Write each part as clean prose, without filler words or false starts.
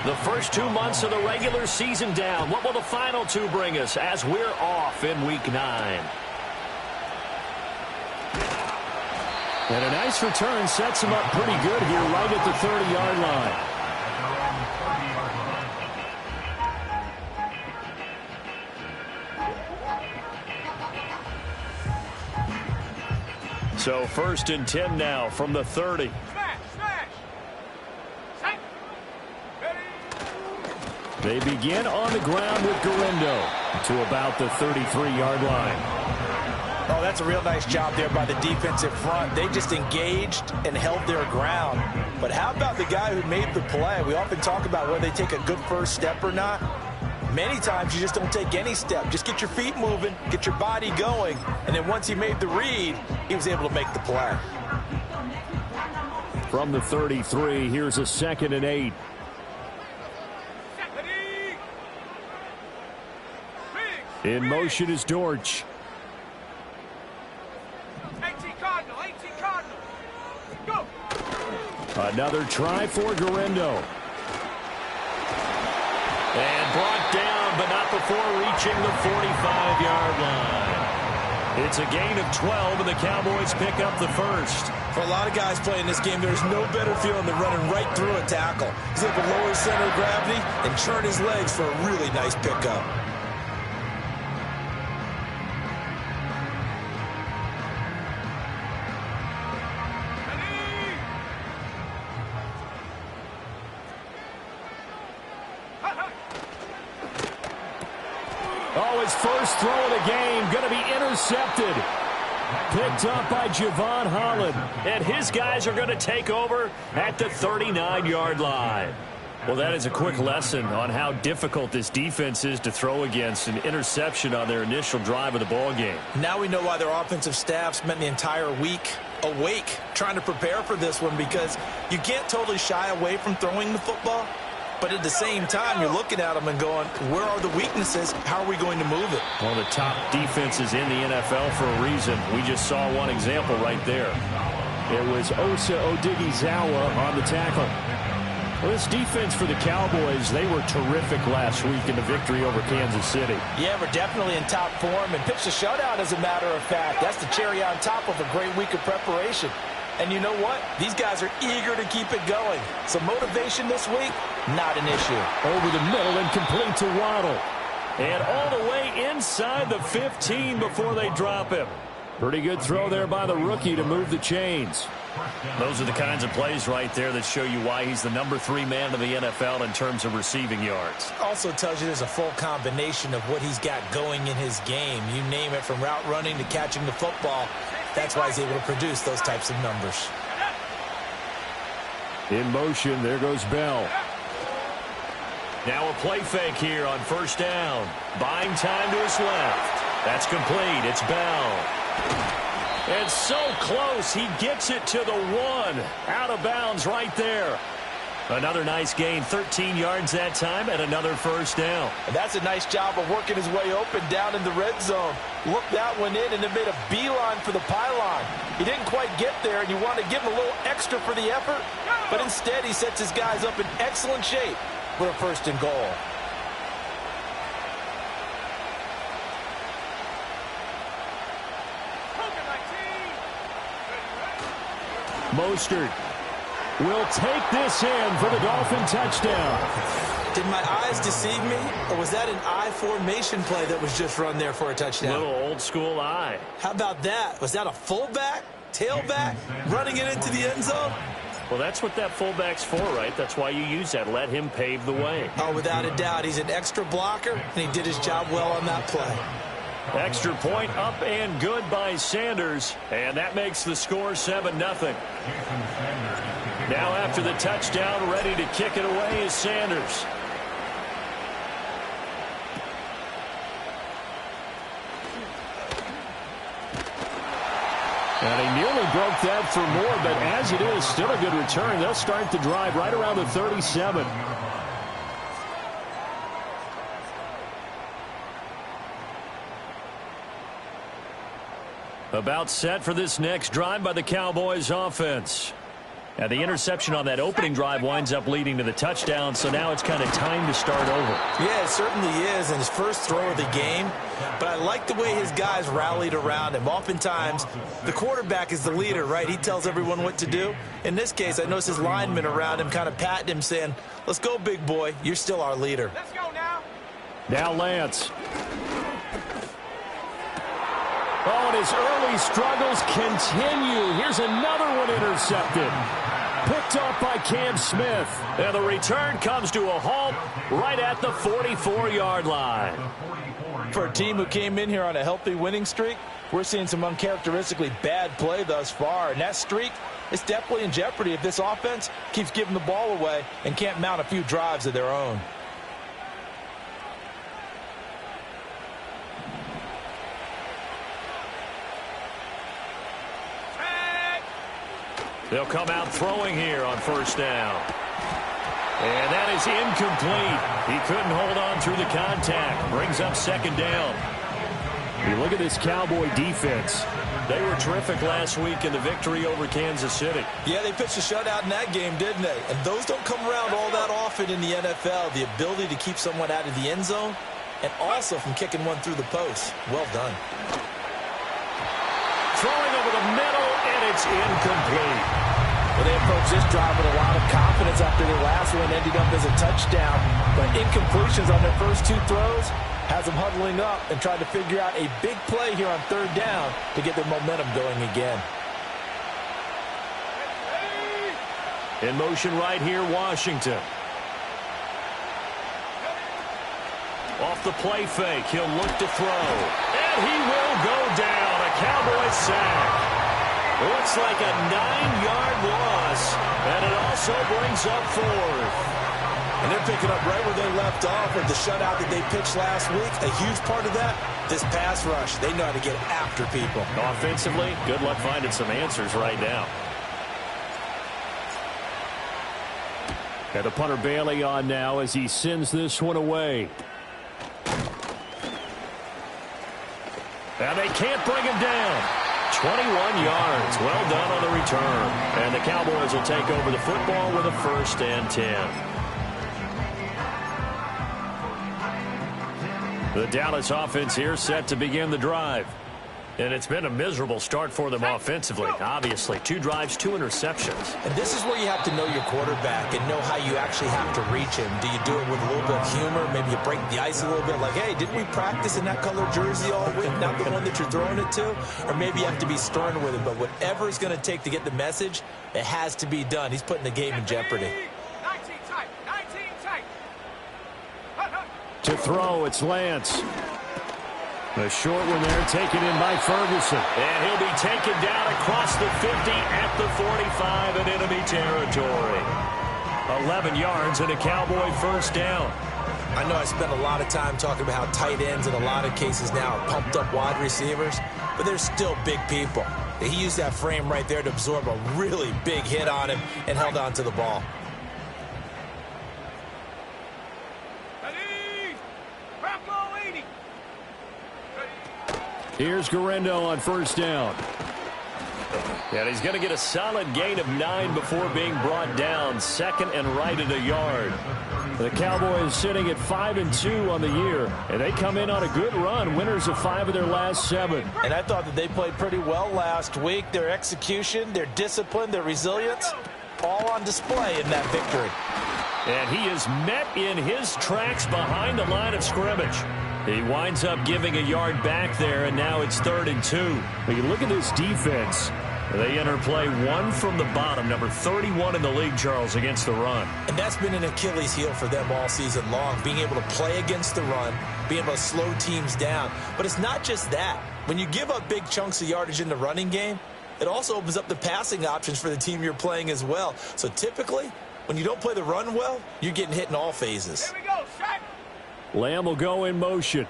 The first 2 months of the regular season down. What will the final two bring us as we're off in Week 9? And a nice return sets him up pretty good here right at the 30-yard line. So 1st and 10 now from the 30. They begin on the ground with Garindo to about the 33-yard line. Oh, that's a real nice job there by the defensive front. They just engaged and held their ground. But how about the guy who made the play? We often talk about whether they take a good first step or not. Many times you just don't take any step. Just get your feet moving, get your body going, and then once he made the read, he was able to make the play. From the 33, here's a 2nd and 8. In motion is Dortch. 18 Cardinal, go! Another try for Garindo. And brought down, but not before reaching the 45-yard line. It's a gain of 12, and the Cowboys pick up the first. For a lot of guys playing this game, there's no better feeling than running right through a tackle. He's able to lower his center of gravity and turn his legs for a really nice pickup. Oh, his first throw of the game going to be intercepted. Picked up by Javon Holland. And his guys are going to take over at the 39-yard line. Well, that is a quick lesson on how difficult this defense is to throw against. An interception on their initial drive of the ball game. Now we know why their offensive staff spent the entire week awake trying to prepare for this one, because you can't totally shy away from throwing the football. But at the same time, you're looking at them and going, where are the weaknesses? How are we going to move it? One of the top defenses in the NFL for a reason. We just saw one example right there. It was Osa Odighizuwa on the tackle. Well, this defense for the Cowboys, they were terrific last week in the victory over Kansas City. Yeah, we're definitely in top form and pitched a shutout, as a matter of fact. That's the cherry on top of a great week of preparation. And you know what? These guys are eager to keep it going. So motivation this week, not an issue. Over the middle and complete to Waddle. And all the way inside the 15 before they drop him. Pretty good throw there by the rookie to move the chains. Those are the kinds of plays right there that show you why he's the number 3 man in the NFL in terms of receiving yards. Also tells you there's a full combination of what he's got going in his game. You name it, from route running to catching the football. That's why he's able to produce those types of numbers. In motion, there goes Bell. Now a play fake here on 1st down. Buying time to his left. That's complete. It's Bell. And so close, he gets it to the 1. Out of bounds right there. Another nice gain, 13 yards that time, and another 1st down. And that's a nice job of working his way open down in the red zone. Looked that one in and then made a beeline for the pylon. He didn't quite get there, and you want to give him a little extra for the effort. But instead, he sets his guys up in excellent shape for a 1st and goal. Mostert will take this in for the Dolphin touchdown. Did my eyes deceive me, or was that an I formation play that was just run there for a touchdown? Little old school eye. How about that? Was that a fullback, tailback, running it into the end zone? Well, that's what that fullback's for, right? That's why you use that. Let him pave the way. Oh, without a doubt. He's an extra blocker, and he did his job well on that play. Extra point up and good by Sanders, and that makes the score 7-0. Now after the touchdown, ready to kick it away is Sanders. And he nearly broke that for more, but as it is, still a good return. They'll start the drive right around the 37. About set for this next drive by the Cowboys offense. Now, the interception on that opening drive winds up leading to the touchdown, so now it's kind of time to start over. Yeah, it certainly is, and his first throw of the game. But I like the way his guys rallied around him. Oftentimes, the quarterback is the leader, right? He tells everyone what to do. In this case, I noticed his linemen around him kind of patting him, saying, let's go, big boy. You're still our leader. Let's go now. Now Lance. Oh, and his early struggles continue. Here's another one intercepted. Picked off by Cam Smith. And the return comes to a halt right at the 44-yard line. For a team who came in here on a healthy winning streak, we're seeing some uncharacteristically bad play thus far. And that streak is definitely in jeopardy if this offense keeps giving the ball away and can't mount a few drives of their own. They'll come out throwing here on first down. And that is incomplete. He couldn't hold on through the contact. Brings up second down. You look at this Cowboy defense. They were terrific last week in the victory over Kansas City. Yeah, they pitched a shutout in that game, didn't they? And those don't come around all that often in the NFL. The ability to keep someone out of the end zone and also from kicking one through the post. Well done. Throwing over the middle, and it's incomplete. Well, they approached this drive with a lot of confidence after their last one ended up as a touchdown. But incompletions on their first two throws has them huddling up and trying to figure out a big play here on third down to get their momentum going again. In motion right here, Washington. Off the play fake, he'll look to throw. And he will go down. A Cowboys sack. Looks like a 9-yard loss. And it also brings up fourth. And they're picking up right where they left off with the shutout that they pitched last week. A huge part of that, this pass rush. They know how to get after people. Offensively, good luck finding some answers right now. Got the punter Bailey on now as he sends this one away. And they can't bring him down. 21 yards. Well done on the return. And the Cowboys will take over the football with a 1st and 10. The Dallas offense here set to begin the drive. And it's been a miserable start for them offensively. Obviously, 2 drives, 2 interceptions. And this is where you have to know your quarterback and know how you actually have to reach him. Do you do it with a little bit of humor? Maybe you break the ice a little bit like, hey, didn't we practice in that color jersey all week? Not the one that you're throwing it to? Or maybe you have to be stern with it. But whatever it's going to take to get the message, it has to be done. He's putting the game in jeopardy. 19 tight. 19 tight. To throw, it's Lance. The short one there taken in by Ferguson. And he'll be taken down across the 50 at the 45 in enemy territory. 11 yards and a Cowboy 1st down. I know I spent a lot of time talking about how tight ends in a lot of cases now are pumped up wide receivers, but they're still big people. He used that frame right there to absorb a really big hit on him and held on to the ball. Here's Garendo on 1st down. And he's going to get a solid gain of 9 before being brought down. 2nd and right at a yard. The Cowboys sitting at 5-2 on the year. And they come in on a good run. Winners of 5 of their last 7. And I thought that they played pretty well last week. Their execution, their discipline, their resilience, all on display in that victory. And he is met in his tracks behind the line of scrimmage. He winds up giving a yard back there, and now it's 3rd and 2. When you look at this defense, they enter play 1 from the bottom, number 31 in the league, Charles, against the run. And that's been an Achilles heel for them all season long, being able to play against the run, being able to slow teams down. But it's not just that. When you give up big chunks of yardage in the running game, it also opens up the passing options for the team you're playing as well. So typically, when you don't play the run well, you're getting hit in all phases. Here we go, Shaq. Lamb will go in motion.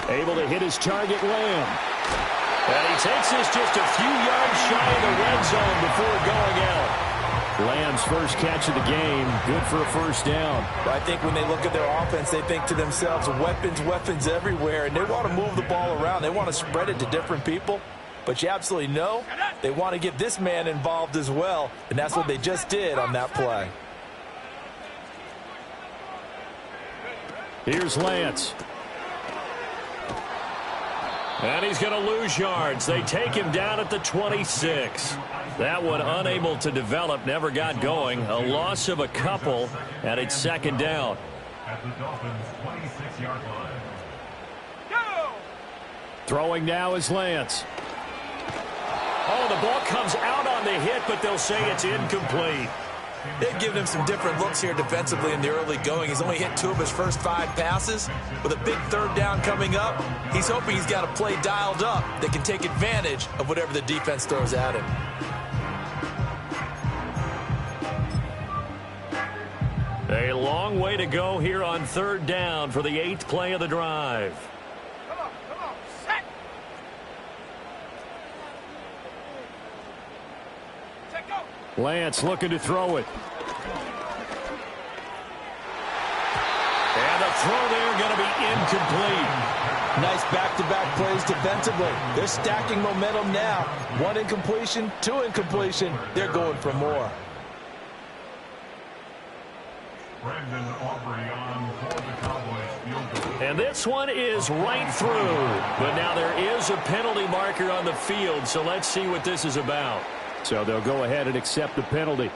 Able to hit his target, Lamb. And he takes this just a few yards shy of the red zone before going out. Lamb's first catch of the game, good for a 1st down. I think when they look at their offense, they think to themselves, weapons, weapons everywhere, and they want to move the ball around. They want to spread it to different people. but you absolutely know they want to get this man involved as well, and that's what they just did on that play. Here's Lance. And he's going to lose yards. They take him down at the 26. That one unable to develop, never got going. A loss of a couple, and it's second down. At the Dolphins' 26-yard line. Go! Throwing now is Lance. Oh, the ball comes out on the hit, but they'll say it's incomplete. They've given him some different looks here defensively in the early going. He's only hit 2 of his first 5 passes. With a big third down coming up, he's hoping he's got a play dialed up that can take advantage of whatever the defense throws at him. A long way to go here on third down for the 8th play of the drive. Come on, set! Set, go! Lance looking to throw it. And the throw there going to be incomplete. Nice back-to-back plays defensively. They're stacking momentum now. 1 incompletion, 2 incompletion. They're going for more. Brandon Aubrey on for the Cowboys field goal. And this one is right through. But now there is a penalty marker on the field, so let's see what this is about. So they'll go ahead and accept the penalty.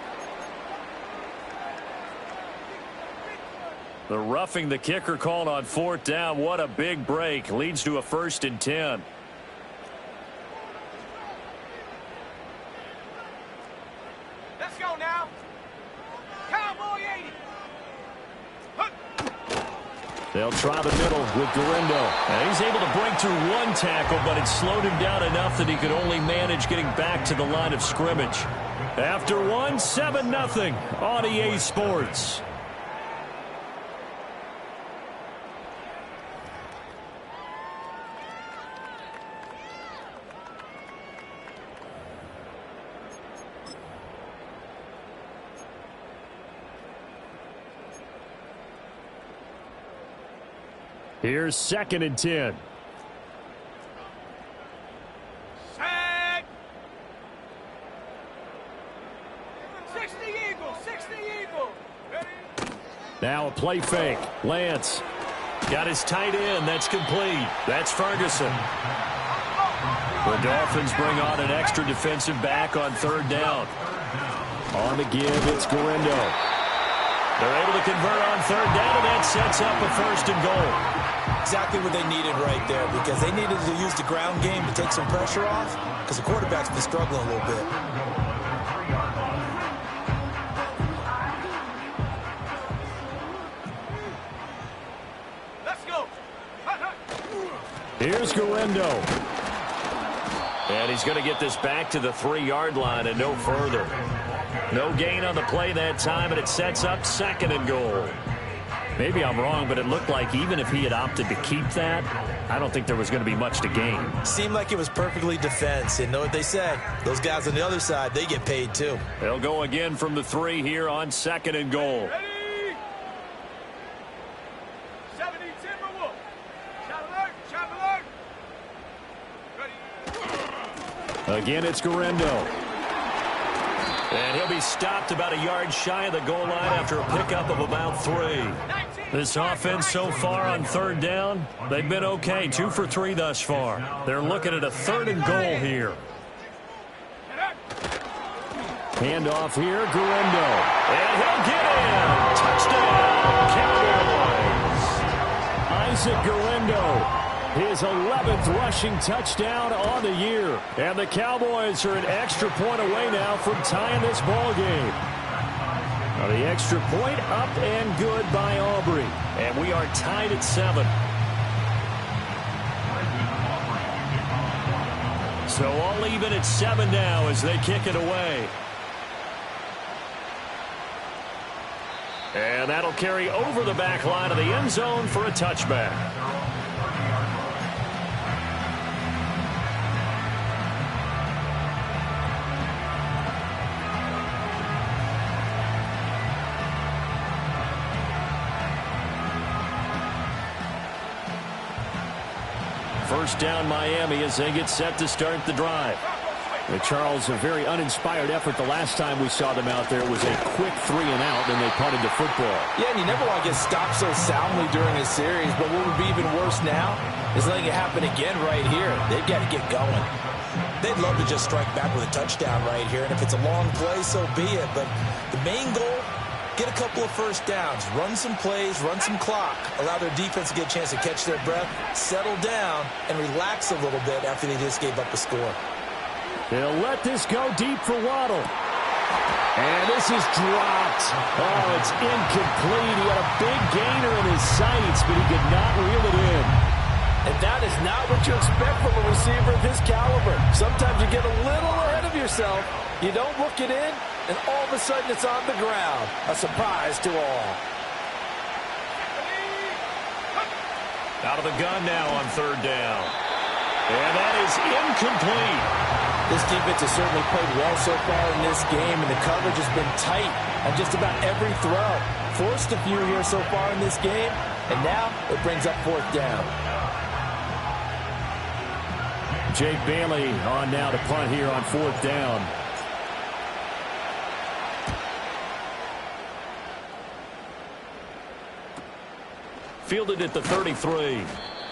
The roughing the kicker called on 4th down. What a big break. Leads to a 1st and 10. Let's go now! Cowboy 80! They'll try the middle with Gurindo. And he's able to break through 1 tackle, but it slowed him down enough that he could only manage getting back to the line of scrimmage. After 1, 7-0 on EA Sports. Here's 2nd and 10. Set! 60 Eagle! 60 Eagle! Ready? Now a play fake. Lance. Got his tight end. That's complete. That's Ferguson. The Dolphins bring on an extra defensive back on 3rd down. On the give, it's Gurindo. They're able to convert on 3rd down, and that sets up a 1st and goal. Exactly what they needed right there, because they needed to use the ground game to take some pressure off, because the quarterback's been struggling a little bit. Let's go! Here's Gurindo. And he's going to get this back to the 3-yard line and no further. No gain on the play that time, and it sets up 2nd and goal. Maybe I'm wrong, but it looked like even if he had opted to keep that, I don't think there was going to be much to gain. Seemed like it was perfectly defense. And know what they said? Those guys on the other side, they get paid too. They'll go again from the 3 here on 2nd and goal. Ready? 70 Timberwolf! Shot alert! Ready? Again, it's Gurindo. And he'll be stopped about a yard shy of the goal line after a pickup of about 3. This offense so far on 3rd down, they've been okay. 2 for 3 thus far. They're looking at a 3rd and goal here. Handoff here, Gurindo. And he'll get in. Touchdown, Cowboys. Isaac Gurindo. His 11th rushing touchdown on the year. And the Cowboys are an extra point away now from tying this ball game. Now the extra point up and good by Aubrey. And we are tied at 7. So all even at 7 now as they kick it away. And that'll carry over the back line of the end zone for a touchback. First down Miami as they get set to start the drive. Charles, a very uninspired effort the last time we saw them out there. It was a quick 3 and out, and they punted the football. Yeah, and you never want to get stopped so soundly during a series, but what would be even worse now is letting it happen again right here. They've got to get going. They'd love to just strike back with a touchdown right here, and if it's a long play, so be it. But the main goal, get a couple of first downs, run some plays, run some clock, allow their defense to get a chance to catch their breath, settle down, and relax a little bit after they just gave up a score. They'll let this go deep for Waddle. And this is dropped. Oh, it's incomplete. He had a big gainer in his sights, but he could not reel it in. And that is not what you expect from a receiver of his caliber. Sometimes you get a little ahead of yourself. You don't look it in, and all of a sudden it's on the ground. A surprise to all. Out of the gun now on third down. And that is incomplete. This defense has certainly played well so far in this game, and the coverage has been tight on just about every throw. Forced a few here so far in this game, and now it brings up fourth down. Jake Bailey on now to punt here on fourth down. Fielded at the 33.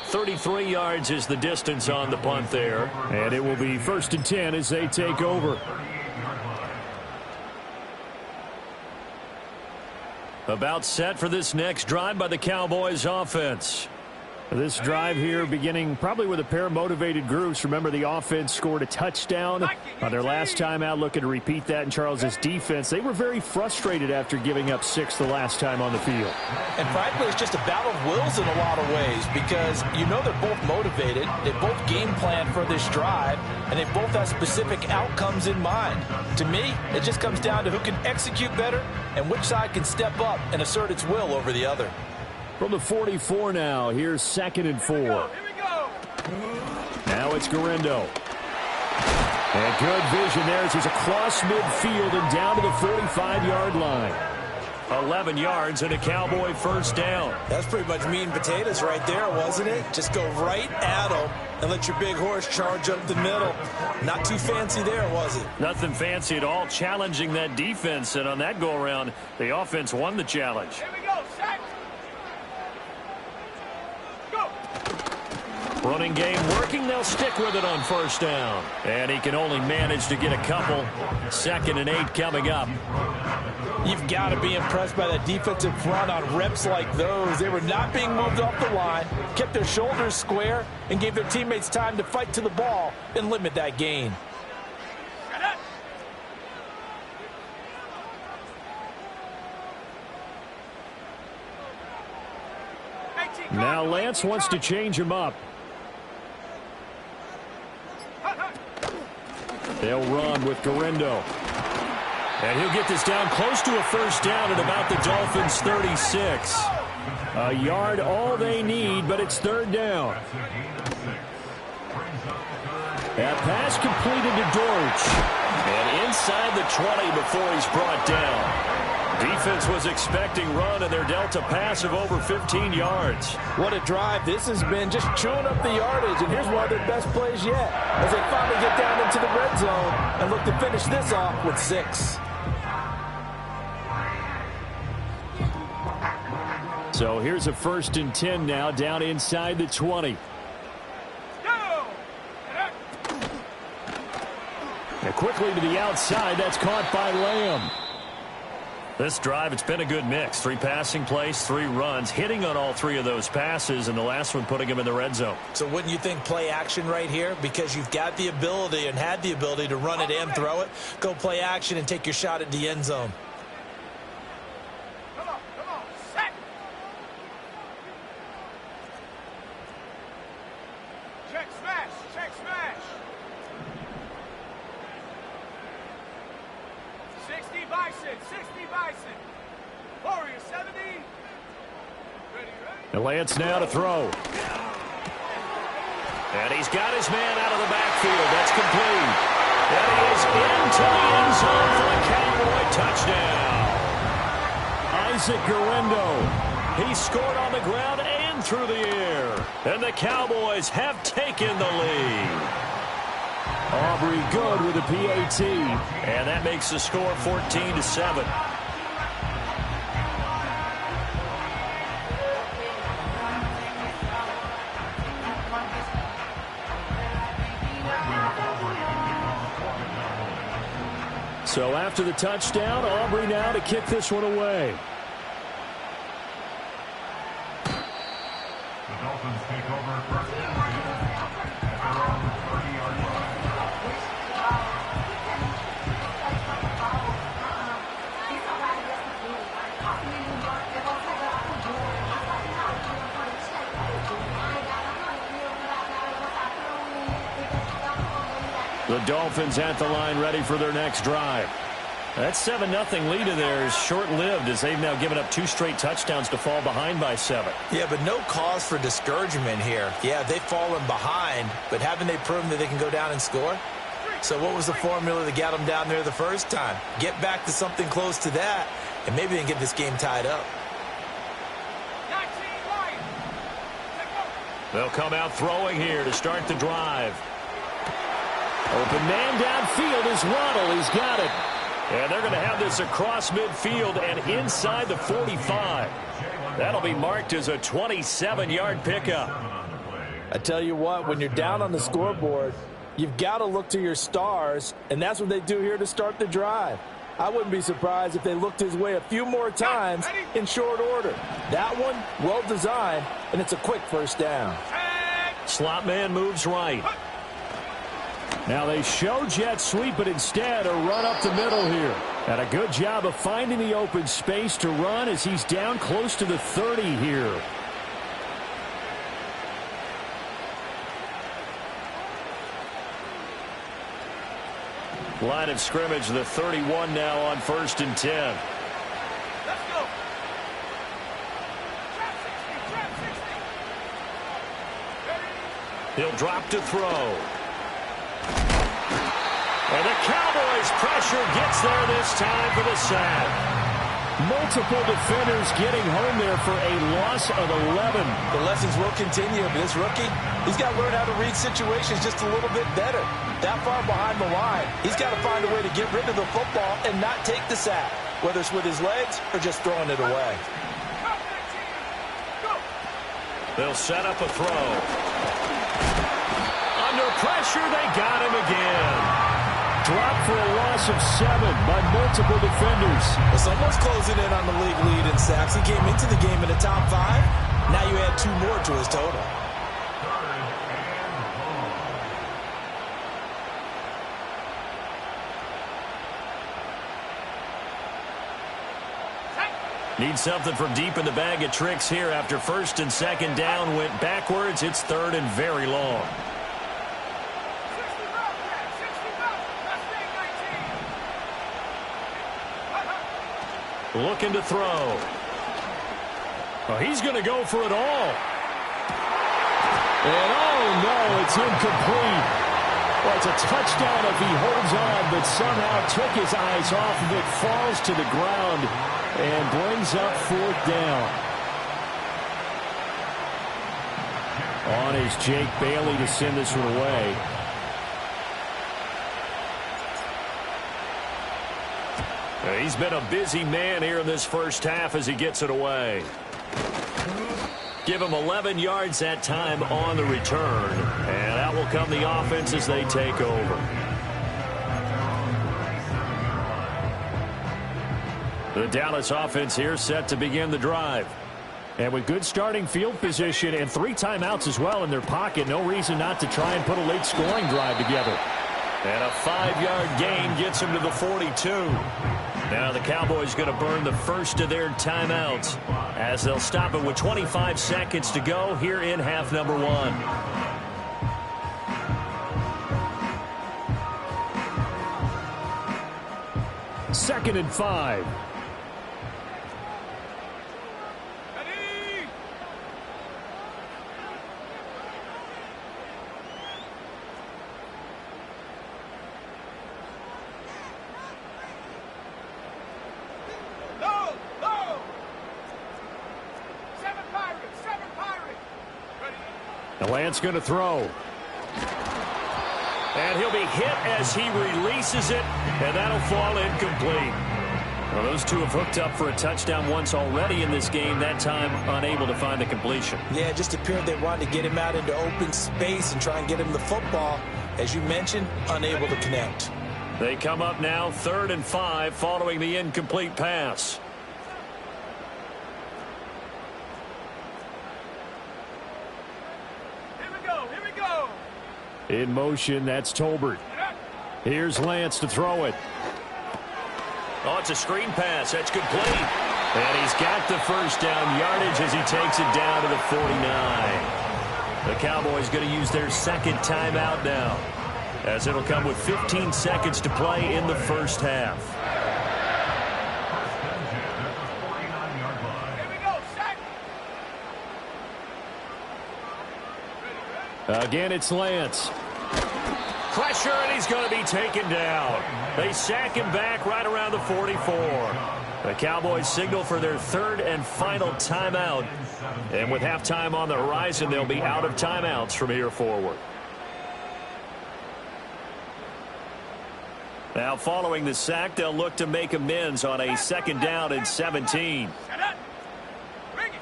33 yards is the distance on the punt there. And it will be 1st and 10 as they take over. About set for this next drive by the Cowboys offense. This drive here beginning probably with a pair of motivated groups. Remember, the offense scored a touchdown on their last time out, looking to repeat that in Charles's defense. They were very frustrated after giving up 6 the last time on the field. And frankly, it's just a battle of wills in a lot of ways because you know they're both motivated. They both game plan for this drive, and they both have specific outcomes in mind. To me, it just comes down to who can execute better and which side can step up and assert its will over the other. From the 44 now, here's 2nd and 4. Here we go. Now it's Garendo. And good vision there as he's across midfield and down to the 45-yard line. 11 yards and a Cowboy first down. That's pretty much meat and potatoes right there, wasn't it? Just go right at them and let your big horse charge up the middle. Not too fancy there, was it? Nothing fancy at all, challenging that defense. And on that go-around, the offense won the challenge. Here we go. Set. Go. Running game working. They'll stick with it on first down. And he can only manage to get a couple. 2nd and 8 coming up. You've got to be impressed by that defensive front on reps like those. They were not being moved off the line, kept their shoulders square, and gave their teammates time to fight to the ball and limit that gain. Now Lance wants to change him up. They'll run with Garendo. And he'll get this down close to a first down at about the Dolphins' 36. A yard all they need, but it's 3rd down. That pass completed to Dortch. And inside the 20 before he's brought down. Defense was expecting run, and they're dealt a pass of over 15 yards. What a drive. This has been just chewing up the yardage, and here's one of their best plays yet as they finally get down into the red zone and look to finish this off with 6. So here's a 1st and 10 now down inside the 20. And quickly to the outside. That's caught by Lamb. This drive, it's been a good mix. 3 passing plays, 3 runs, hitting on all 3 of those passes, and the last one putting him in the red zone. So wouldn't you think play action right here? Because you've got the ability and had the ability to run it and throw it. Go play action and take your shot at the end zone. Come on. Set. Check smash. 60 Bison. Warrior 70. Ready. And Lance now to throw. And he's got his man out of the backfield. That's complete. And he is into the end zone for a Cowboy touchdown. Isaac Garendo. He scored on the ground and one through the air. And the Cowboys have taken the lead. Aubrey good with a PAT. And that makes the score 14-7. So after the touchdown, Aubrey now to kick this one away. The Dolphins take over first and 10 at their own 30-yard line. The Dolphins at the line ready for their next drive. That 7-0 lead in there is short-lived as they've now given up 2 straight touchdowns to fall behind by 7. Yeah, but no cause for discouragement here. Yeah, they've fallen behind, but haven't they proven that they can go down and score? So what was the formula that got them down there the first time? Get back to something close to that, and maybe they can get this game tied up. They'll come out throwing here to start the drive. Open man downfield is Waddle. He's got it. And they're going to have this across midfield and inside the 45. That'll be marked as a 27-yard pickup. I tell you what, when you're down on the scoreboard, you've got to look to your stars, and that's what they do here to start the drive. I wouldn't be surprised if they looked his way a few more times in short order. That one, well designed, and it's a quick first down. Slot man moves right. Now they show jet sweep, but instead a run up the middle here. And a good job of finding the open space to run as he's down close to the 30 here. Line of scrimmage, the 31 now on 1st and 10. Let's go. Trap 60. He'll drop to throw. And the Cowboys pressure gets there this time for the sack. Multiple defenders getting home there for a loss of 11. The lessons will continue, but this rookie, he's got to learn how to read situations just a little bit better. That far behind the line, he's got to find a way to get rid of the football and not take the sack, whether it's with his legs or just throwing it away. They'll set up a throw. Under pressure, they got him again. Dropped for a loss of 7 by multiple defenders. Well, someone's closing in on the league lead in sacks. He came into the game in the top 5. Now you add 2 more to his total. Need something from deep in the bag of tricks here after 1st and 2nd down went backwards. It's 3rd and very long. Looking to throw. Well, he's going to go for it all. And oh no, it's incomplete. Well, it's a touchdown if he holds on, but somehow took his eyes off of it, falls to the ground, and brings up 4th down. On is Jake Bailey to send this one away. He's been a busy man here in this first half as he gets it away. Give him 11 yards that time on the return. And out will come the offense as they take over. The Dallas offense here set to begin the drive. And with good starting field position and 3 timeouts as well in their pocket, no reason not to try and put a late scoring drive together. And a 5-yard gain gets him to the 42. Now the Cowboys going to burn the first of their timeouts as they'll stop it with 25 seconds to go here in half number 1. 2nd and 5. Seven Pirates! And Lance going to throw. And he'll be hit as he releases it, and that'll fall incomplete. Well, those two have hooked up for a touchdown once already in this game, that time unable to find the completion. Yeah, it just appeared they wanted to get him out into open space and try and get him the football. As you mentioned, unable to connect. They come up now 3rd and 5 following the incomplete pass. Here we go. Here we go. In motion, that's Tolbert. Here's Lance to throw it. Oh, it's a screen pass. That's complete. And he's got the first down yardage as he takes it down to the 49. The Cowboys going to use their second timeout now, as it'll come with 15 seconds to play in the first half. Here we go. Sack. Again, it's Lance. Pressure, and he's going to be taken down. They sack him back right around the 44. The Cowboys signal for their 3rd and final timeout. And with halftime on the horizon, they'll be out of timeouts from here forward. Now, following the sack, they'll look to make amends on a 2nd down and 17. Shut up. Bring it.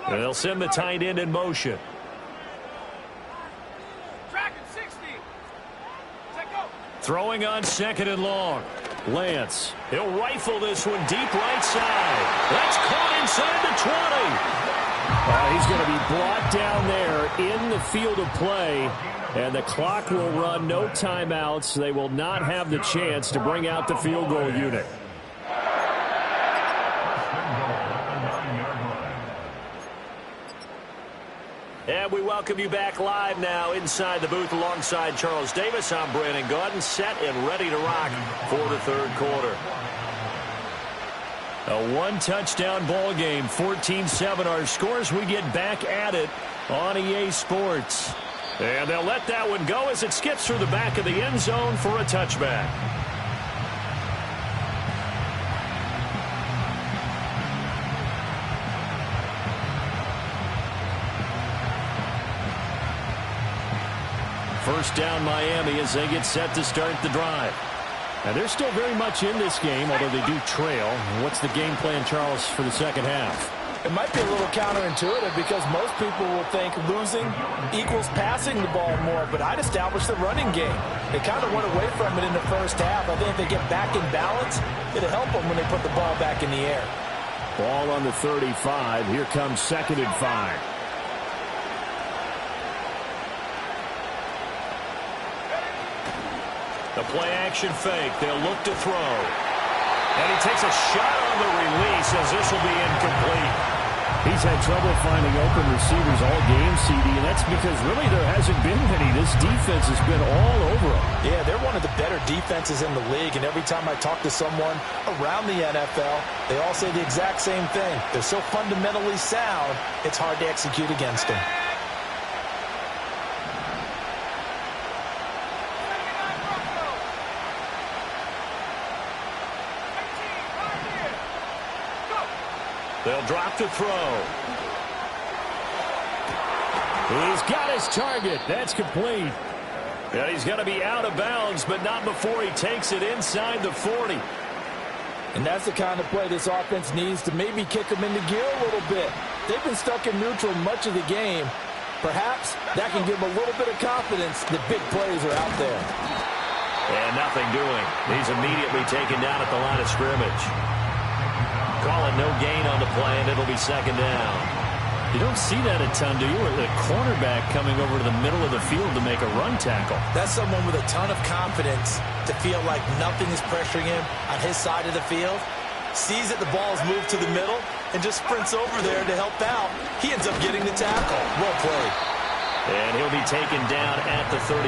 They'll send the tight end in motion. Tracking 60. Set go. Throwing on 2nd and long. Lance. He'll rifle this one deep right side. That's caught inside the 20. He's going to be brought down there in the field of play, and the clock will run. No timeouts. They will not have the chance to bring out the field goal unit. And we welcome you back live now inside the booth alongside Charles Davis. I'm Brandon Gaudin, set and ready to rock for the 3rd quarter. A one-touchdown ball game, 14-7 our scores. We get back at it on EA Sports. And they'll let that one go as it skips through the back of the end zone for a touchback. First down Miami as they get set to start the drive. And they're still very much in this game, although they do trail. What's the game plan, Charles, for the second half? It might be a little counterintuitive because most people will think losing equals passing the ball more, but I'd establish the running game. They kind of went away from it in the first half. I think if they get back in balance, it'll help them when they put the ball back in the air. Ball on the 35. Here comes 2nd and 5. The play-action fake. They'll look to throw. And he takes a shot on the release as this will be incomplete. He's had trouble finding open receivers all game, CD, and that's because really there hasn't been many. This defense has been all over him. Yeah, they're one of the better defenses in the league, and every time I talk to someone around the NFL, they all say the exact same thing. They're so fundamentally sound, it's hard to execute against them. They'll drop to throw. He's got his target. That's complete. And he's going to be out of bounds, but not before he takes it inside the 40. And that's the kind of play this offense needs to maybe kick them into gear a little bit. They've been stuck in neutral much of the game. Perhaps that can give them a little bit of confidence that big plays are out there. And nothing doing. He's immediately taken down at the line of scrimmage. Call it no gain on the play, and it'll be 2nd down. You don't see that a ton, do you? Or the cornerback coming over to the middle of the field to make a run tackle. That's someone with a ton of confidence to feel like nothing is pressuring him on his side of the field. Sees that the ball is moved to the middle and just sprints over there to help out. He ends up getting the tackle. Well played. And he'll be taken down at the 34.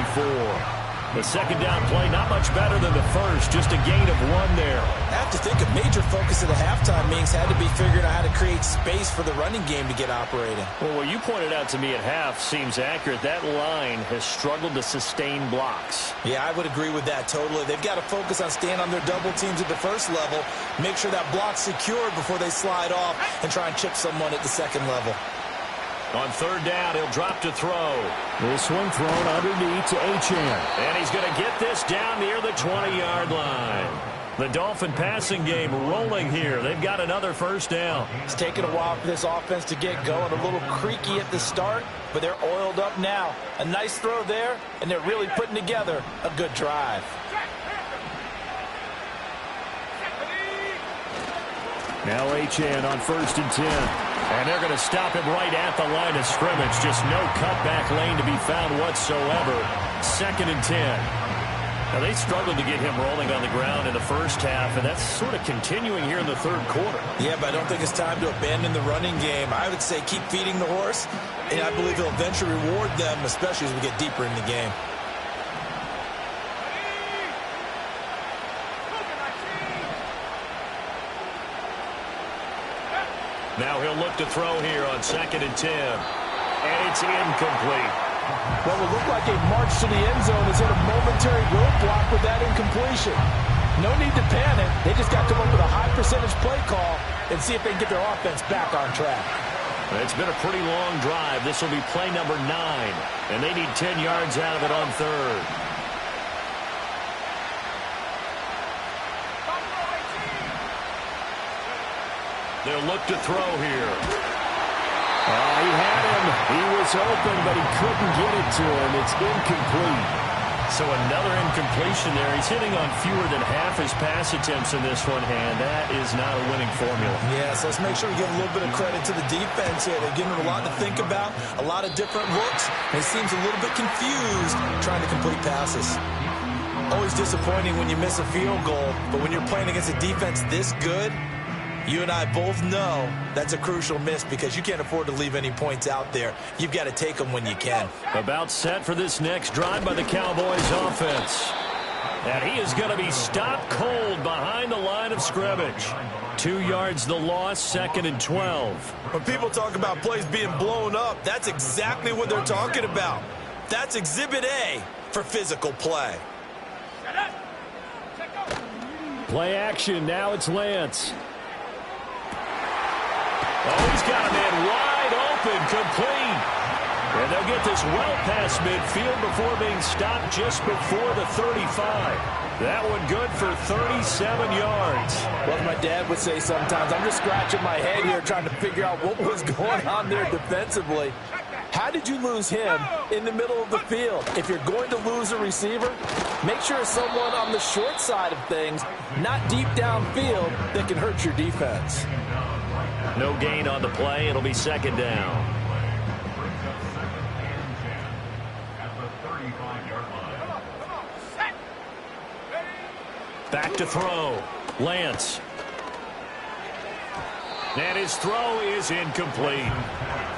The second down play, not much better than the first, just a gain of 1 there. I have to think a major focus of the halftime meetings had to be figuring out how to create space for the running game to get operating. Well, what you pointed out to me at half seems accurate. That line has struggled to sustain blocks. Yeah, I would agree with that totally. They've got to focus on staying on their double teams at the first level, make sure that block's secured before they slide off and try and chip someone at the second level. On third down, he'll drop to throw. This one thrown underneath to Achane. And he's going to get this down near the 20-yard line. The Dolphin passing game rolling here. They've got another first down. It's taken a while for this offense to get going. A little creaky at the start, but they're oiled up now. A nice throw there, and they're really putting together a good drive. Now Achane on 1st and 10. And they're going to stop him right at the line of scrimmage. Just no cutback lane to be found whatsoever. 2nd and 10. Now, they struggled to get him rolling on the ground in the first half, and that's sort of continuing here in the third quarter. Yeah, but I don't think it's time to abandon the running game. I would say keep feeding the horse, and I believe he'll eventually reward them, especially as we get deeper in the game. Now he'll look to throw here on 2nd and 10. And it's incomplete. What will look like a march to the end zone is in a momentary roadblock with that incompletion. No need to panic. They just got to come up with a high percentage play call and see if they can get their offense back on track. It's been a pretty long drive. This will be play number 9. And they need 10 yards out of it on third. They'll look to throw here. He had him. He was open, but he couldn't get it to him. It's incomplete. So another incompletion there. He's hitting on fewer than half his pass attempts in this one, and that is not a winning formula. Yes, let's make sure we give a little bit of credit to the defense here. They're giving him a lot to think about, a lot of different looks, and he seems a little bit confused trying to complete passes. Always disappointing when you miss a field goal, but when you're playing against a defense this good, you and I both know that's a crucial miss because you can't afford to leave any points out there. You've got to take them when you can. About set for this next drive by the Cowboys offense. And he is going to be stopped cold behind the line of scrimmage. 2 yards the loss, 2nd and 12. When people talk about plays being blown up, that's exactly what they're talking about. That's Exhibit A for physical play. Play action. Now it's Lance. Oh, he's got a man wide open, complete. And they'll get this well past midfield before being stopped just before the 35. That one good for 37 yards. Well, as my dad would say sometimes, I'm just scratching my head here trying to figure out what was going on there defensively. How did you lose him in the middle of the field? If you're going to lose a receiver, make sure it's someone on the short side of things, not deep downfield, that can hurt your defense. No gain on the play. It'll be 2nd down. Back to throw. Lance. And his throw is incomplete.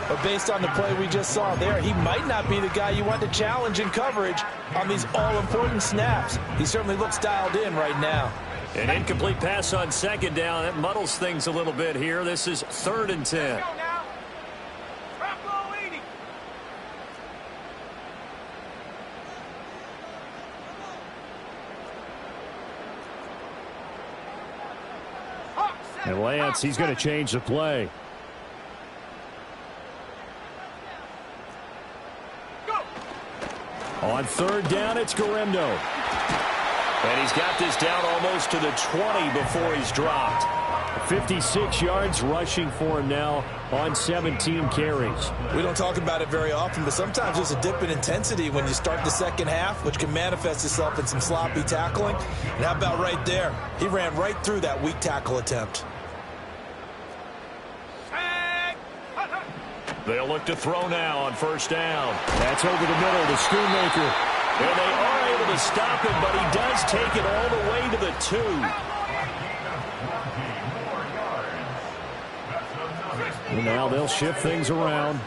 But based on the play we just saw there, he might not be the guy you want to challenge in coverage on these all-important snaps. He certainly looks dialed in right now. An incomplete pass on 2nd down. That muddles things a little bit here. This is 3rd and 10. And Lance, he's going to change the play. On 3rd down, it's Garendo. And he's got this down almost to the 20 before he's dropped. 56 yards rushing for him now on 17 carries. We don't talk about it very often, but sometimes there's a dip in intensity when you start the second half, which can manifest itself in some sloppy tackling. And how about right there? He ran right through that weak tackle attempt. They'll look to throw now on 1st down. That's over the middle to Schoonmaker. And they are able to stop him, but he does take it all the way to the 2. And now they'll shift things around.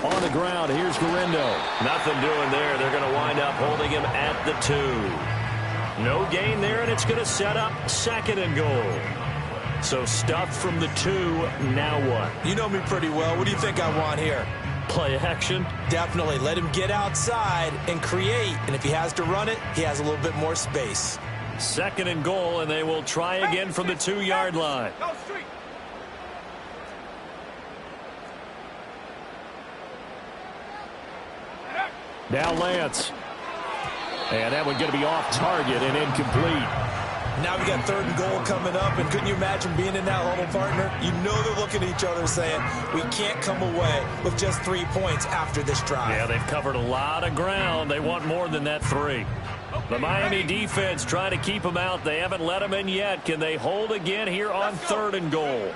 On the ground, here's Guerrero. Nothing doing there. They're going to wind up holding him at the 2. No gain there, and it's going to set up 2nd and goal. So stuffed from the 2, now what? You know me pretty well. What do you think I want here? Play action? Definitely. Let him get outside and create. And if he has to run it, he has a little bit more space. 2nd and goal, and they will try again from the 2-yard line. Go street. Now Lance. And that one going to be off target and incomplete. Now we got 3rd and goal coming up, and couldn't you imagine being in that huddle, partner? You know they're looking at each other saying, we can't come away with just 3 points after this drive. Yeah, they've covered a lot of ground. They want more than that 3. The Miami defense trying to keep them out. They haven't let them in yet. Can they hold again here on 3rd and goal?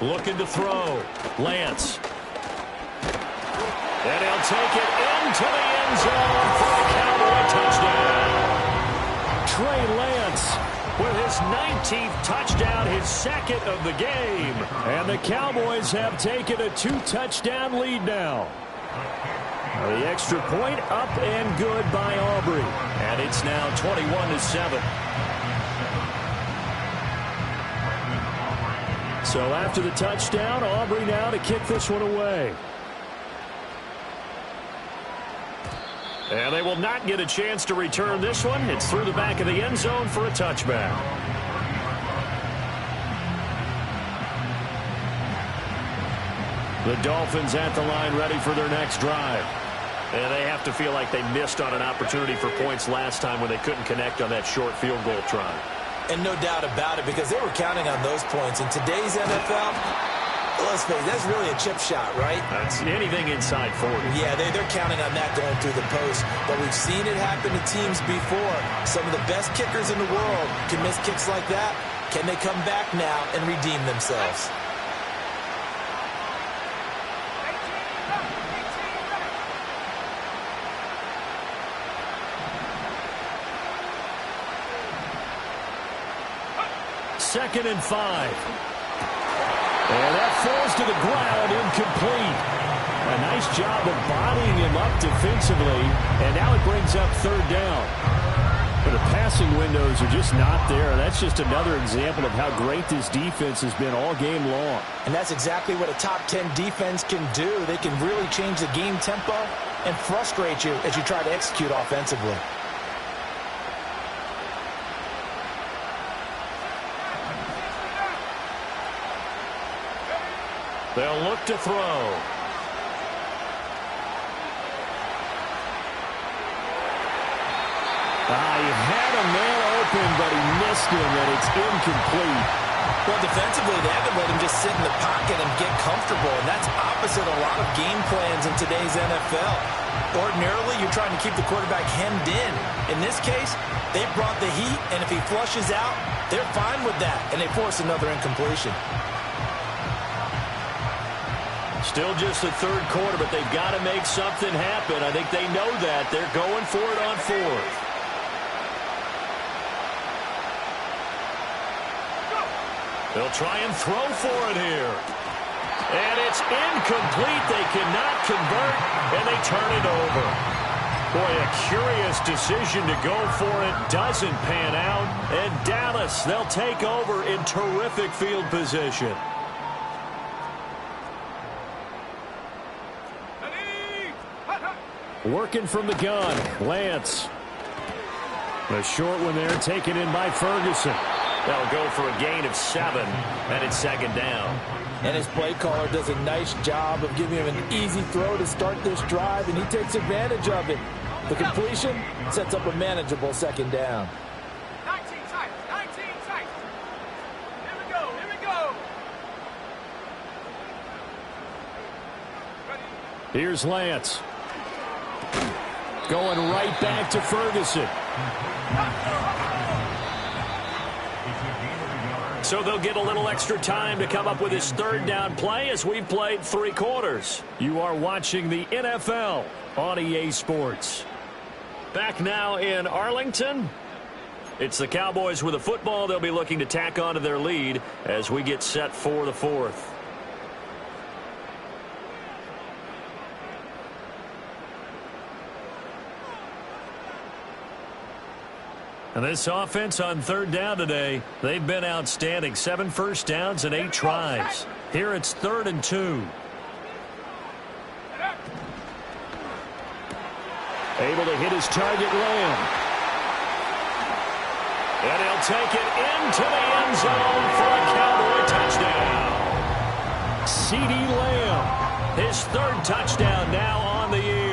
Looking to throw. Lance. And he'll take it into the end zone for a Cowboy touchdown. Trey Lance with his 19th touchdown, his 2nd of the game. And the Cowboys have taken a 2-touchdown lead now. The extra point up and good by Aubrey. And it's now 21-7. So after the touchdown, Aubrey now to kick this one away. And they will not get a chance to return this one. It's through the back of the end zone for a touchback. The Dolphins at the line ready for their next drive. And they have to feel like they missed on an opportunity for points last time when they couldn't connect on that short field goal try. And no doubt about it, because they were counting on those points. In today's NFL, let's face it, that's really a chip shot, right? That's anything inside 40. Yeah, they're counting on that going through the post. But we've seen it happen to teams before. Some of the best kickers in the world can miss kicks like that. Can they come back now and redeem themselves? Second and 5. And that falls to the ground, incomplete. A nice job of bodying him up defensively, and now it brings up 3rd down. But the passing windows are just not there. That's just another example of how great this defense has been all game long. And that's exactly what a top 10 defense can do. They can really change the game tempo and frustrate you as you try to execute offensively. They'll look to throw. He had a man open, but he missed him, and it's incomplete. Well, defensively, they haven't let him just sit in the pocket and get comfortable, and that's opposite a lot of game plans in today's NFL. Ordinarily, you're trying to keep the quarterback hemmed in. In this case, they brought the heat, and if he flushes out, they're fine with that, and they force another incompletion. Still just the 3rd quarter, but they've got to make something happen. I think they know that. They're going for it on 4th. They'll try and throw for it here. And it's incomplete. They cannot convert, and they turn it over. Boy, a curious decision to go for it. Doesn't pan out. And Dallas, they'll take over in terrific field position. Working from the gun, Lance. A short one there, taken in by Ferguson. That'll go for a gain of 7, and it's 2nd down. And his play caller does a nice job of giving him an easy throw to start this drive, and he takes advantage of it. The completion sets up a manageable 2nd down. 19 tight. 19 tight. Here we go. Here we go. Ready? Here's Lance. Going right back to Ferguson. So they'll get a little extra time to come up with his 3rd down play as we've played 3 quarters. You are watching the NFL on EA Sports. Back now in Arlington. It's the Cowboys with a football. They'll be looking to tack onto their lead as we get set for the 4th. And this offense on third down today, they've been outstanding. 7 first downs and 8 tries. Here it's 3rd and 2. Able to hit his target, Lamb. And he'll take it into the end zone for a Cowboy touchdown. CeeDee Lamb, his 3rd touchdown now on the year.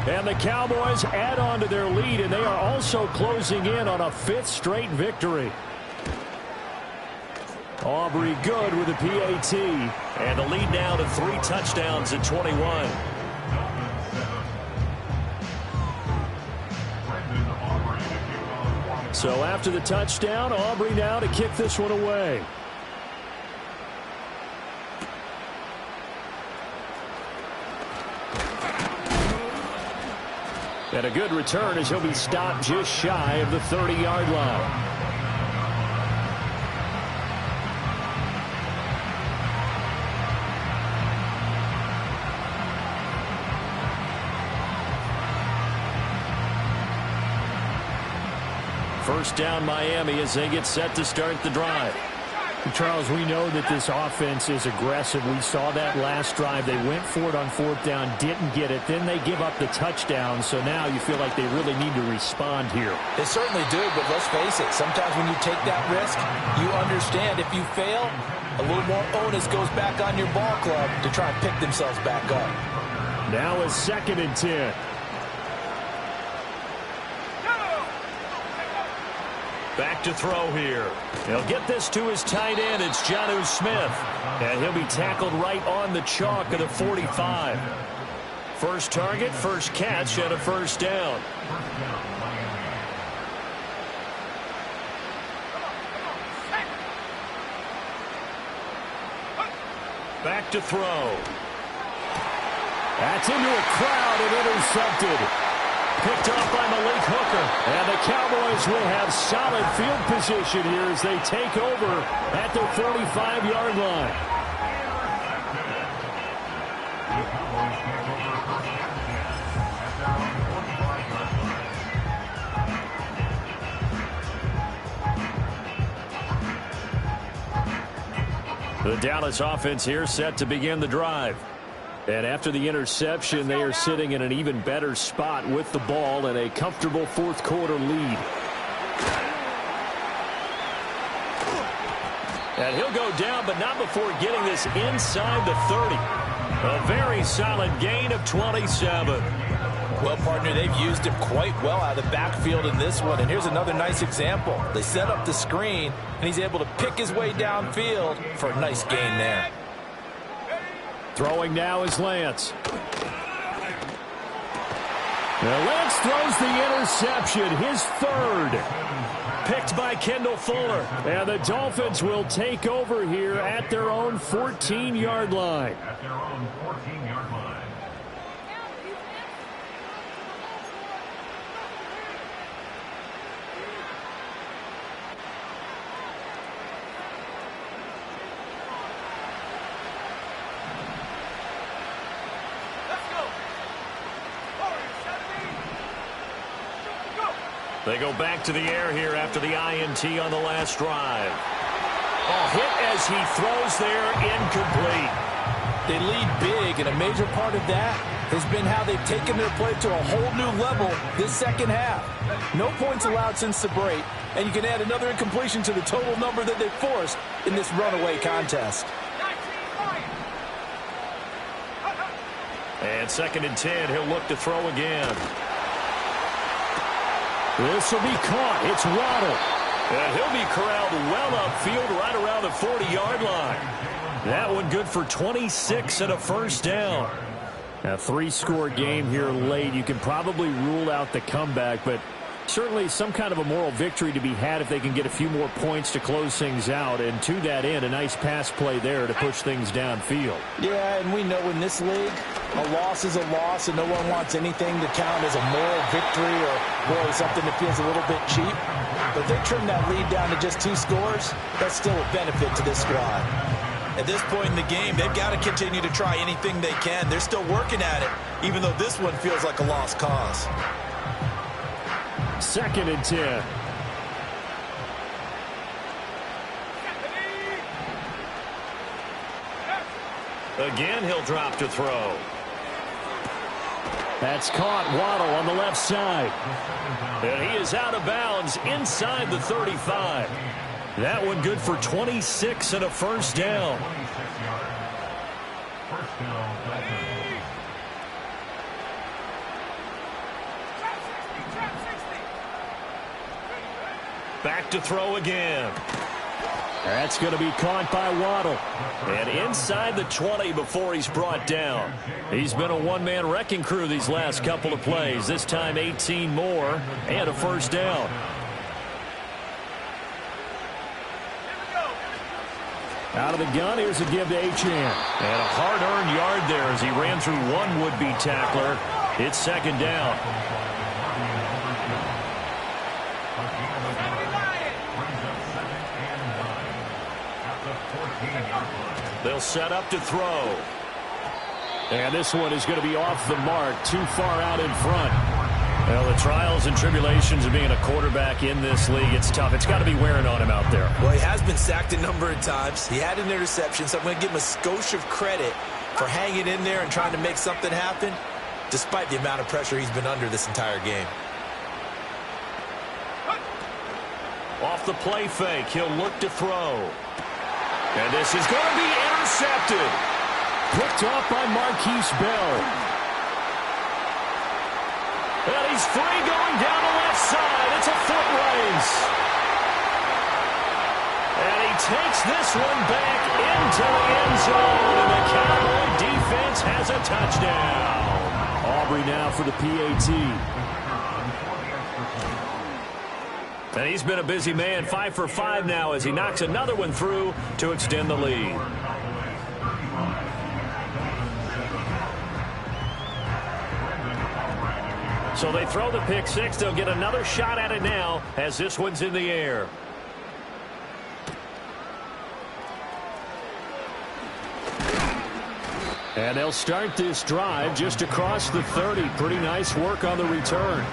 And the Cowboys add on to their lead, and they are also closing in on a 5th straight victory. Aubrey good with the PAT. And the lead now to 3 touchdowns at 21. So after the touchdown, Aubrey now to kick this one away. And a good return as he'll be stopped just shy of the 30-yard line. First down Miami as they get set to start the drive. Charles, we know that this offense is aggressive. We saw that last drive. They went for it on 4th down, didn't get it. Then they give up the touchdown. So now you feel like they really need to respond here. They certainly do, but let's face it. Sometimes when you take that risk, you understand if you fail, a little more onus goes back on your ball club to try and pick themselves back up. Now a 2nd and 10. Back to throw here. He'll get this to his tight end. It's Jonnu Smith. And he'll be tackled right on the chalk of the 45. First target, first catch, and a first down. Back to throw. That's into a crowd and intercepted. Picked off by Malik Hooker. And the Cowboys will have solid field position here as they take over at their 45-yard line. The Dallas offense here set to begin the drive. And after the interception, they are sitting in an even better spot with the ball and a comfortable 4th quarter lead. And he'll go down, but not before getting this inside the 30. A very solid gain of 27. Well, partner, they've used him quite well out of the backfield in this one. And here's another nice example. They set up the screen, and he's able to pick his way downfield for a nice gain there. Throwing now is Lance. Now Lance throws the interception, his 3rd. Picked by Kendall Fuller. And the Dolphins will take over here at their own 14-yard line. At their own 14-yard line. They go back to the air here after the INT on the last drive. A hit as he throws there, incomplete. They lead big, and a major part of that has been how they've taken their play to a whole new level this second half. No points allowed since the break, and you can add another incompletion to the total number that they forced in this runaway contest. And 2nd and 10, he'll look to throw again. This will be caught. It's Waddle. And he'll be corralled well upfield right around the 40-yard line. That one good for 26 and a first down. A 3-score game here late. You can probably rule out the comeback, but certainly some kind of a moral victory to be had if they can get a few more points to close things out. And to that end, a nice pass play there to push things downfield. Yeah, and we know in this league, a loss is a loss, and no one wants anything to count as a moral victory or really something that feels a little bit cheap. But they trim that lead down to just 2 scores. That's still a benefit to this squad. At this point in the game, they've got to continue to try anything they can. They're still working at it, even though this one feels like a lost cause. 2nd and 10. Again, he'll drop to throw. That's caught. Waddle on the left side. And he is out of bounds inside the 35. That one good for 26 and a first down. First down, Dolphins. Back to throw again. That's going to be caught by Waddle. And inside the 20 before he's brought down. He's been a one-man wrecking crew these last couple of plays. This time 18 more and a first down. Out of the gun, here's a give to Achane. And a hard-earned yard there as he ran through one would-be tackler. It's second down. They'll set up to throw. And this one is going to be off the mark, too far out in front. Well, the trials and tribulations of being a quarterback in this league, it's tough. It's got to be wearing on him out there. Well, he has been sacked a number of times. He had an interception, so I'm going to give him a skosh of credit for hanging in there and trying to make something happen, despite the amount of pressure he's been under this entire game. Off the play fake, he'll look to throw. And this is going to be intercepted. Picked off by Marquise Bell. And he's free going down the left side. It's a foot race. And he takes this one back into the end zone. And the Cowboy defense has a touchdown. Aubrey now for the PAT. And he's been a busy man, 5 for 5 now as he knocks another one through to extend the lead. So they throw the pick six. They'll get another shot at it now as this one's in the air. And they'll start this drive just across the 30. Pretty nice work on the return.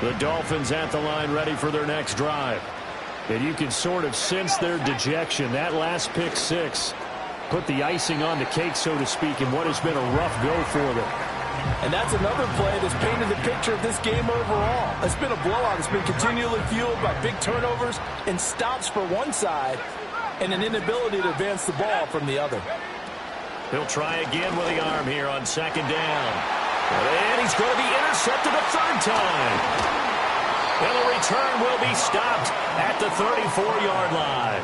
The Dolphins at the line ready for their next drive. And you can sort of sense their dejection. That last pick six put the icing on the cake, so to speak, in what has been a rough go for them. And that's another play that's painted the picture of this game overall. It's been a blowout. It's been continually fueled by big turnovers and stops for one side and an inability to advance the ball from the other. He'll try again with the arm here on second down. And he's going to be intercepted a third time. And the return will be stopped at the 34-yard line.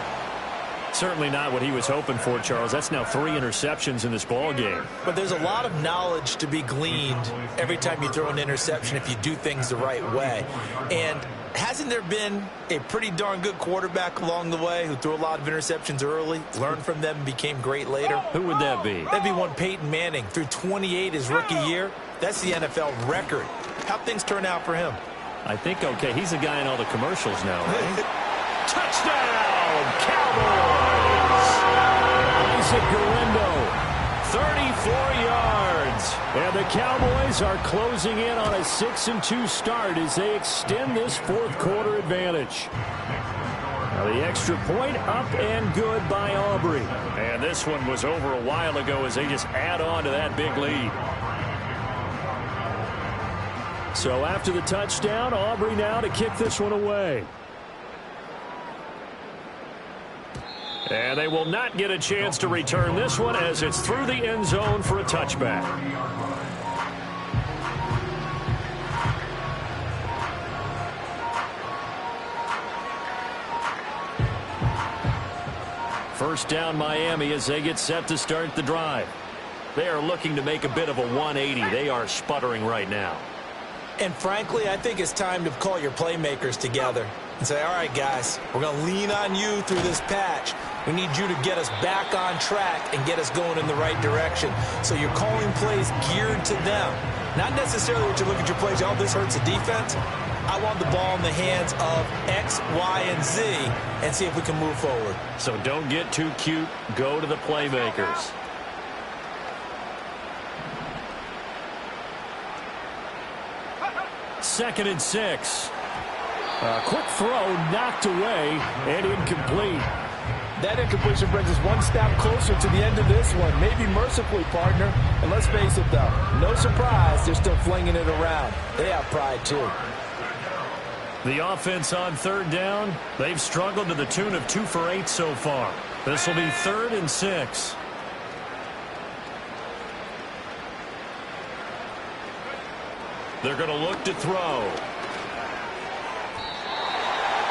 Certainly not what he was hoping for, Charles. That's now 3 interceptions in this ball game. But there's a lot of knowledge to be gleaned every time you throw an interception if you do things the right way. And hasn't there been a pretty darn good quarterback along the way who threw a lot of interceptions early, learned from them, and became great later? Who would that be? That'd be one Peyton Manning. Threw 28 his rookie year. That's the NFL record. How'd things turn out for him? I think, okay, he's the guy in all the commercials now, right? Touchdown, Cowboys! Isaac Guerrero, 34 yards. and the Cowboys are closing in on a 6-2 start as they extend this fourth quarter advantage. Now the extra point up and good by Aubrey. And this one was over a while ago as they just add on to that big lead. So after the touchdown, Aubrey now to kick this one away. And they will not get a chance to return this one as it's through the end zone for a touchback. First down Miami as they get set to start the drive. They are looking to make a bit of a 180. They are sputtering right now. And frankly, I think it's time to call your playmakers together and say, all right, guys, we're going to lean on you through this patch. We need you to get us back on track and get us going in the right direction. So you're calling plays geared to them. Not necessarily what you look at your plays, oh, this hurts the defense. I want the ball in the hands of X, Y, and Z and see if we can move forward. So don't get too cute. Go to the playmakers. Second and 6. Quick throw knocked away and incomplete. That incompletion brings us one step closer to the end of this one. Maybe mercifully, partner. And let's face it, though, no surprise, they're still flinging it around. They have pride, too. The offense on third down, they've struggled to the tune of 2 for 8 so far. This will be 3rd and 6. They're going to look to throw.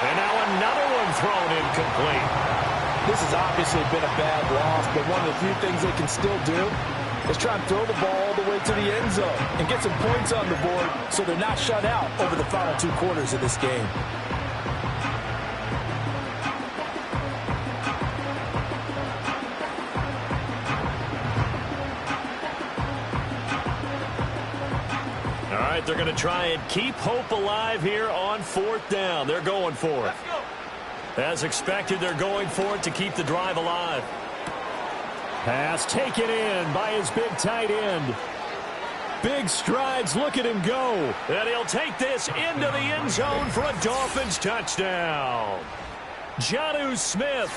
And now another one thrown incomplete. This has obviously been a bad loss, but one of the few things they can still do is try and throw the ball all the way to the end zone and get some points on the board so they're not shut out over the final 2 quarters of this game. All right, they're going to try and keep hope alive here on 4th down. They're going for it. As expected, they're going for it to keep the drive alive. Pass taken in by his big tight end. Big strides. Look at him go. And he'll take this into the end zone for a Dolphins touchdown. Jonnu Smith,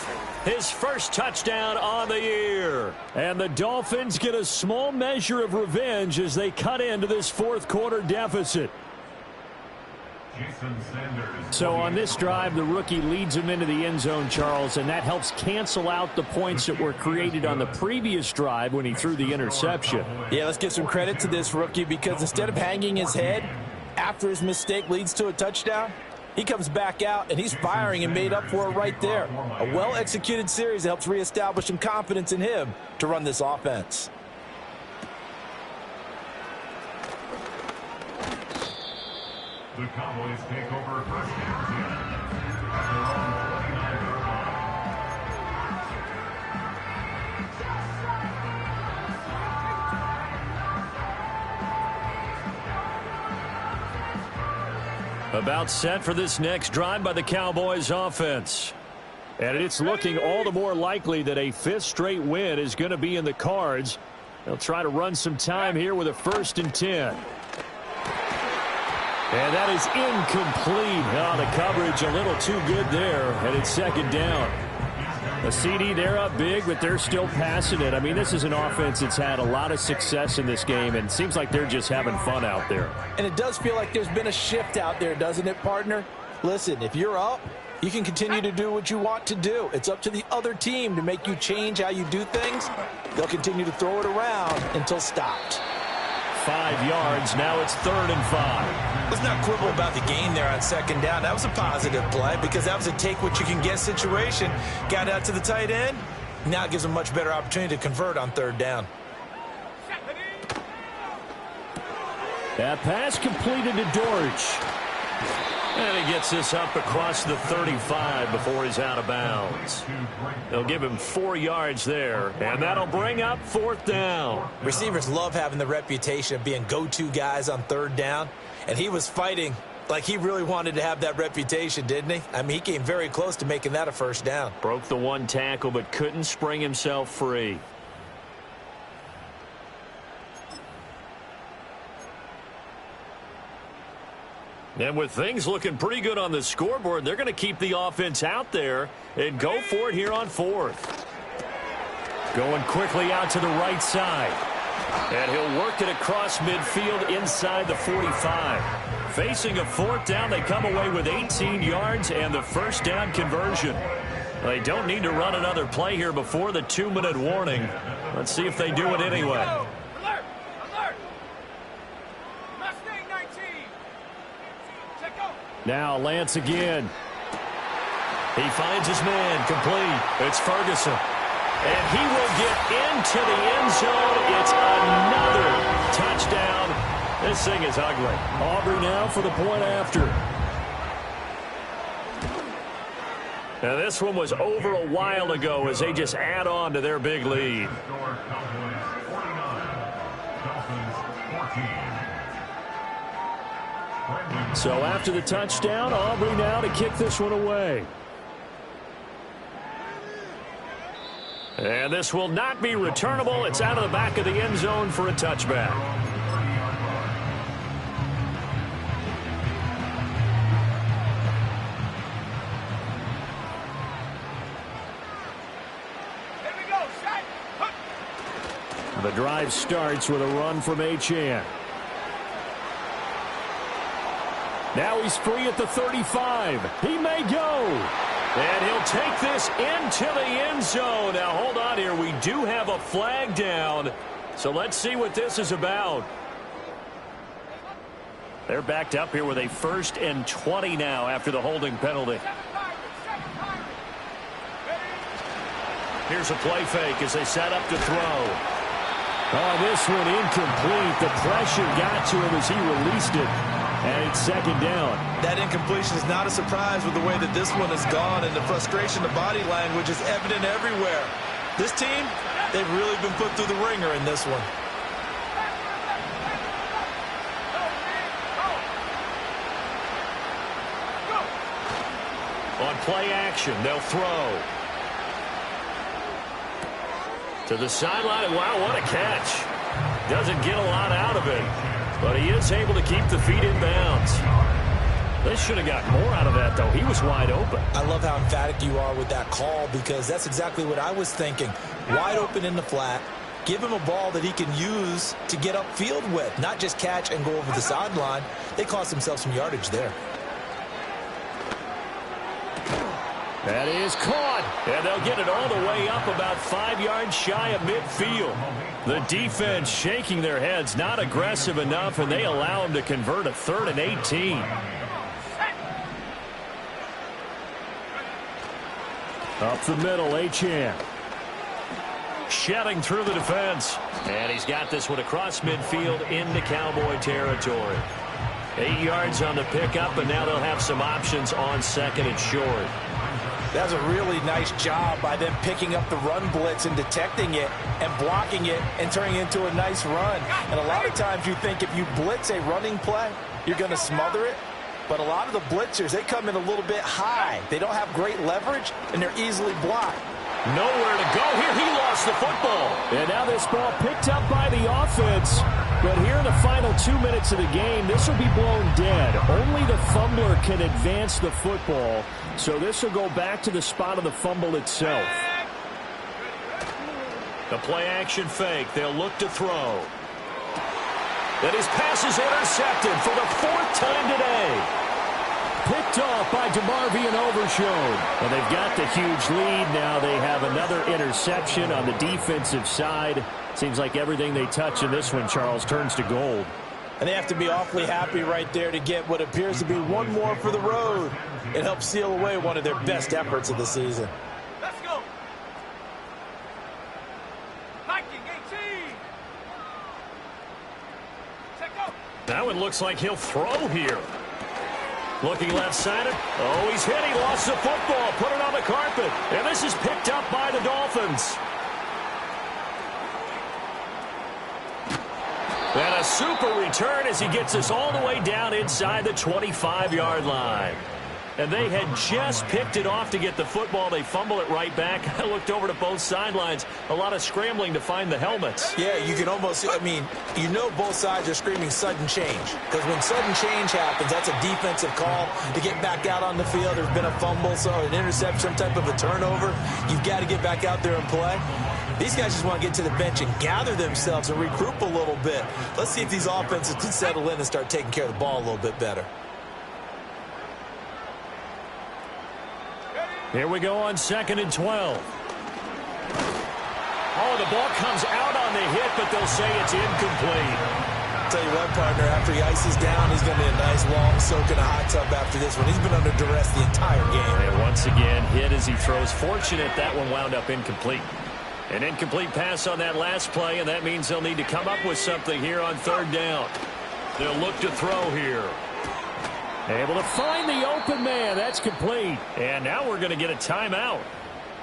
his first touchdown on the year. And the Dolphins get a small measure of revenge as they cut into this 4th quarter deficit. So on this drive, the rookie leads him into the end zone, Charles, and that helps cancel out the points that were created on the previous drive when he threw the interception. Yeah, let's give some credit to this rookie because instead of hanging his head after his mistake leads to a touchdown, he comes back out and he's firing and made up for it right there. A well-executed series that helps reestablish some confidence in him to run this offense. The Cowboys take over first and 10 at their own 49-yard line. About set for this next drive by the Cowboys offense. And it's looking all the more likely that a 5th straight win is going to be in the cards. They'll try to run some time here with a 1st and 10. And that is incomplete. Oh, the coverage a little too good there, and it's 2nd down. A CD, they're up big, but they're still passing it. I mean, this is an offense that's had a lot of success in this game, and it seems like they're just having fun out there. And it does feel like there's been a shift out there, doesn't it, partner? Listen, if you're up, you can continue to do what you want to do. It's up to the other team to make you change how you do things. They'll continue to throw it around until stopped. 5 yards. Now it's 3rd and 5. Let's not quibble about the gain there on 2nd down. That was a positive play because that was a take-what-you-can-get situation. Got out to the tight end. Now it gives them a much better opportunity to convert on 3rd down. That pass completed to Dortch. And he gets this up across the 35 before he's out of bounds. They'll give him 4 yards there, and that'll bring up 4th down. Receivers love having the reputation of being go-to guys on 3rd down, and he was fighting like he really wanted to have that reputation, didn't he? I mean, he came very close to making that a 1st down. Broke the 1 tackle, but couldn't spring himself free. And with things looking pretty good on the scoreboard, they're going to keep the offense out there and go for it here on 4th. Going quickly out to the right side. And he'll work it across midfield inside the 45. Facing a 4th down, they come away with 18 yards and the 1st down conversion. They don't need to run another play here before the 2-minute warning. Let's see if they do it anyway. Alert! Alert! Mustang 19! Check out! Now Lance again. He finds his man complete. It's Ferguson. And he will get into the end zone. It's another touchdown. This thing is ugly. Aubrey now for the point after. Now this one was over a while ago as they just add on to their big lead. So after the touchdown, Aubrey now to kick this one away. And this will not be returnable. It's out of the back of the end zone for a touchback. The drive starts with a run from Achane. Now he's free at the 35. He may go. And he'll take this into the end zone. Now, hold on here. We do have a flag down. So let's see what this is about. They're backed up here with a 1st and 20 now after the holding penalty. Here's a play fake as they set up to throw. Oh, this one incomplete. The pressure got to him as he released it. And it's 2nd down. That incompletion is not a surprise with the way that this one has gone, and the frustration, the body language is evident everywhere. This team, they've really been put through the ringer in this one. On play action, they'll throw. To the sideline. Wow, what a catch. Doesn't get a lot out of it, but he is able to keep the feet in bounds. They should have got more out of that, though. He was wide open. I love how emphatic you are with that call, because that's exactly what I was thinking. Wide open in the flat. Give him a ball that he can use to get upfield with, not just catch and go over the sideline. They cost themselves some yardage there. That is caught. And they'll get it all the way up about 5 yards shy of midfield. The defense shaking their heads, not aggressive enough, and they allow them to convert a 3rd and 18. Up the middle, Achane. Shedding through the defense. And he's got this one across midfield into Cowboy territory. 8 yards on the pickup, and now they'll have some options on 2nd and short. That was a really nice job by them picking up the run blitz and detecting it and blocking it and turning it into a nice run. And a lot of times you think if you blitz a running play, you're going to smother it. But a lot of the blitzers, they come in a little bit high. They don't have great leverage, and they're easily blocked. Nowhere to go here. He lost the football. And now this ball picked up by the offense. But here in the final 2 minutes of the game, this will be blown dead. Only the fumbler can advance the football. So this will go back to the spot of the fumble itself. The play action fake. They'll look to throw. And his pass is intercepted for the 4th time today. Picked off by DeMarvion Overshown. Well, they've got the huge lead. Now they have another interception on the defensive side. Seems like everything they touch in this one, Charles, turns to gold. And they have to be awfully happy right there to get what appears to be one more for the road. It helps seal away one of their best efforts of the season. Let's go. 19-18. Check out. Now it looks like he'll throw here. Looking left-sided. Oh, he's hit. He lost the football. Put it on the carpet. And this is picked up by the Dolphins. And a super return as he gets us all the way down inside the 25-yard line. And they had just picked it off to get the football. They fumble it right back. I looked over to both sidelines. A lot of scrambling to find the helmets. Yeah, you can almost, you know both sides are screaming sudden change. Because when sudden change happens, that's a defensive call to get back out on the field. There's been a fumble, so an interception, some type of a turnover. You've got to get back out there and play. These guys just want to get to the bench and gather themselves and regroup a little bit. Let's see if these offenses can settle in and start taking care of the ball a little bit better. Here we go on 2nd and 12. Oh, the ball comes out on the hit, but they'll say it's incomplete. Tell you what, partner, after he ices down, he's going to be a nice long soak in a hot tub after this one. He's been under duress the entire game. And once again, hit as he throws. Fortunate that one wound up incomplete. An incomplete pass on that last play, and that means they'll need to come up with something here on 3rd down. They'll look to throw here. Able to find the open man. That's complete. And now we're going to get a timeout.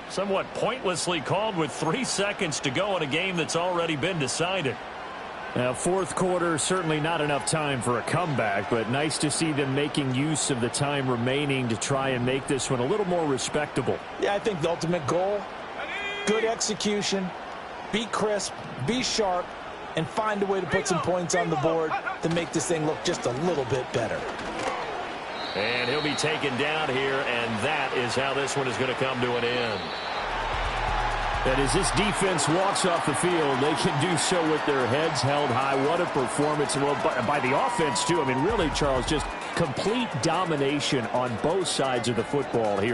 Somewhat pointlessly called with 3 seconds to go in a game that's already been decided. Now, 4th quarter, certainly not enough time for a comeback, but nice to see them making use of the time remaining to try and make this one a little more respectable. Yeah, I think the ultimate goal, good execution, be crisp, be sharp, and find a way to put some points on the board to make this thing look just a little bit better. And he'll be taken down here, and that is how this one is going to come to an end. And as this defense walks off the field, they can do so with their heads held high. What a performance. Well, by the offense, too. I mean, really, Charles, just complete domination on both sides of the football here.